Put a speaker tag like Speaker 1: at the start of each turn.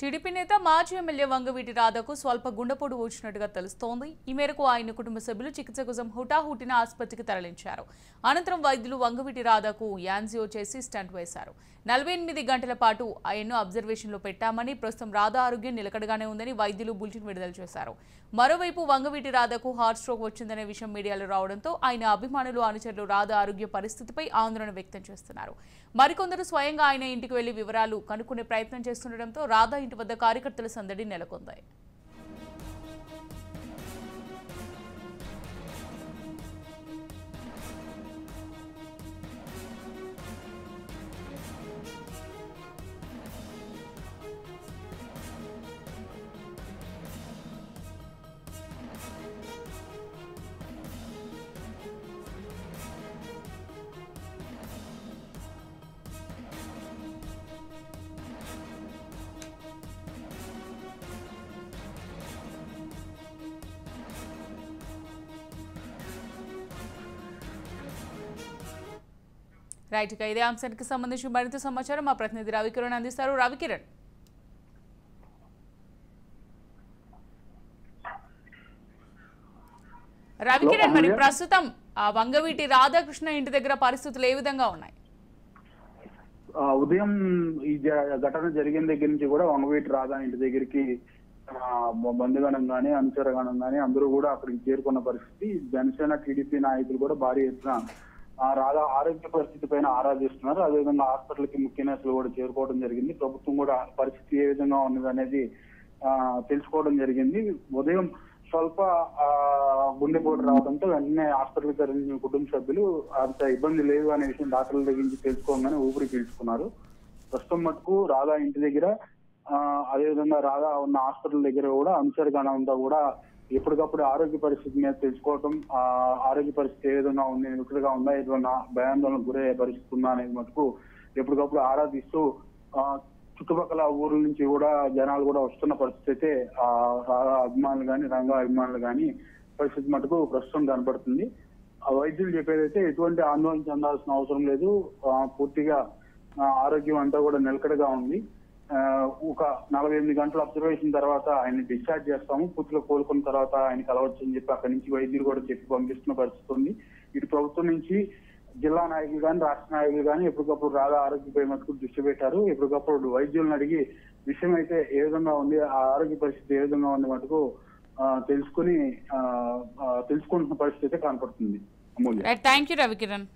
Speaker 1: TDP నేత మాజీ MLA Vangaveeti రాధకు స్వల్ప గుండెపోటు వచ్చినట్టుగా తెలుస్తోంది. ఈ మేరకు ఆయన కుటుంబ సభ్యులు చికిత్స కోసం హుటాహుటిన ఆసుపత్రికి తరలించారు. అనంతరం వైద్యులు వంగవీటి రాధకు యాంజియో చేసి స్టంట్ వేశారు. 48 గంటల పాటు ఆయన్ను అబ్జర్వేషన్లో పెట్టామని, ప్రస్తుతం రాధ ఆరోగ్యం నిలకడగానే ఉందని వైద్యులు బులెటిన్ విడుదల చేశారు. మరోవైపు వంగవీటి రాధకు హార్ట్ స్ట్రోక్ వచ్చిందనే విషయం మీడియాలో రావడంతో ఆయన అభిమానులు, అనుచరులు రాధ ఆరోగ్య పరిస్థితిపై ఆందోళన వ్యక్తం చేస్తున్నారు. మరికొందరు స్వయంగా ఆయన ఇంటికి వెళ్లి వివరాలు కనుక్కునే ప్రయత్నం చేస్తుండటంతో రాధ ఇంటి వద్ద కార్యకర్తల సందడి నెలకొంది. రైట్, ఇక ఇదే అంశానికి సంబంధించి మరింత సమాచారం మా ప్రతినిధి రవికిరణ్ అందిస్తారు. రవికిరణ్, మరి ప్రస్తుతం వంగవీటి రాధాకృష్ణ ఇంటి దగ్గర పరిస్థితులు ఏ విధంగా ఉన్నాయి?
Speaker 2: ఉదయం ఈ ఘటన జరిగిన దగ్గర నుంచి కూడా వంగవీటి రాధా ఇంటి దగ్గరికి బంధుగణం గానీ, అనుచరగణం గానీ అందరూ కూడా అక్కడికి చేరుకున్న పరిస్థితి. జనసేన, టీడీపీ నాయకులు కూడా భారీ ఎత్తున రాధా ఆరోగ్య పరిస్థితి పైన ఆరాధిస్తున్నారు. అదేవిధంగా హాస్పిటల్ కి ముఖ్య నేతలు కూడా చేరుకోవడం జరిగింది. ప్రభుత్వం కూడా పరిస్థితి ఏ విధంగా ఉన్నది అనేది తెలుసుకోవడం జరిగింది. ఉదయం స్వల్ప గుండెపోటు రావడంతో వెంటనే హాస్పిటల్ తరలించిన కుటుంబ సభ్యులు అంత ఇబ్బంది లేదు అనే విషయం డాక్టర్ల దగ్గర నుంచి తెలుసుకోగానే ఊపిరి పీల్చుకున్నారు. ప్రస్తుతం మటుకు రాధా ఇంటి దగ్గర, అదేవిధంగా రాధా ఉన్న హాస్పిటల్ దగ్గర కూడా అనుచరగణం అంతా కూడా ఎప్పటికప్పుడు ఆరోగ్య పరిస్థితి మీద తెలుసుకోవటం, ఆరోగ్య పరిస్థితి ఏ విధంగా ఉంది, నిలకడగా ఉందా, ఏదైనా భయాందోళనకు గురయ్యే పరిస్థితి ఉందా అనేది మటుకు ఎప్పటికప్పుడు ఆరాధిస్తూ చుట్టుపక్కల ఊర్ల నుంచి కూడా జనాలు కూడా వస్తున్న పరిస్థితి అయితే అభిమానులు కానీ, రంగ అభిమానులు కానీ పరిస్థితి మటుకు ప్రస్తుతం కనపడుతుంది. వైద్యులు చెప్పేదైతే ఎటువంటి ఆందోళన చెందాల్సిన అవసరం లేదు, పూర్తిగా ఆరోగ్యం అంతా కూడా నిలకడగా ఉంది. ఒక 48 గంటల అబ్జర్వేషన్ తర్వాత ఆయన డిశ్చార్జ్ చేస్తాము, పూర్తిగా కోలుకున్న తర్వాత ఆయన కలవచ్చు అని చెప్పి అక్కడి నుంచి వైద్యులు కూడా చెప్పి పంపిస్తున్న పరిస్థితి ఉంది. ఇటు ప్రభుత్వం నుంచి జిల్లా నాయకులు కానీ, రాష్ట్ర నాయకులు కానీ ఎప్పటికప్పుడు రాధా ఆరోగ్యపై మటుకు దృష్టి పెట్టారు. ఎప్పటికప్పుడు వైద్యులను అడిగి విషయం అయితే ఏ విధంగా ఉంది, ఆ ఆరోగ్య పరిస్థితి ఏ విధంగా ఉంది మటుకు తెలుసుకుంటున్న పరిస్థితి అయితే కనపడుతుంది.
Speaker 1: Thank you Ravikiran.